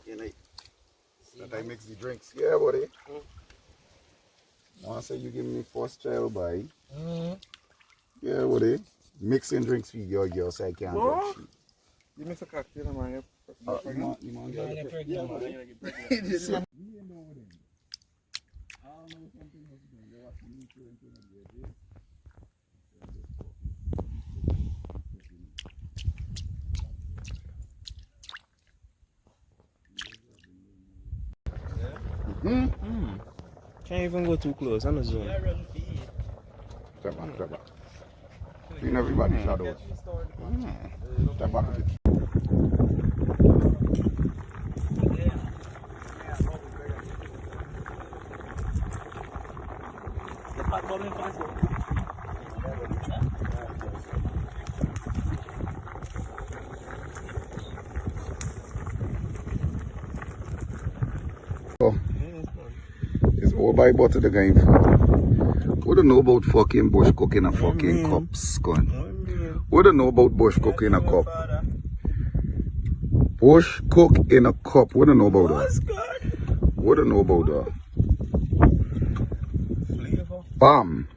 You know. That I mix the drinks. Yeah, buddy. Once you give me first child by. Yeah, buddy. Mixing drinks for your girl so I can't drink shit. You mix a cocktail, man. You man get pregnant, man. Can't even go too close, I'm zoom. Step back. Clean everybody's shadows. Step back a bit. It's all by butter the game. What do you know about fucking bush cooking a fucking cups, gun? What do you know about bush cooking a cup? Bush cook in a cup. What do you know about that? What do you know about that? Bam.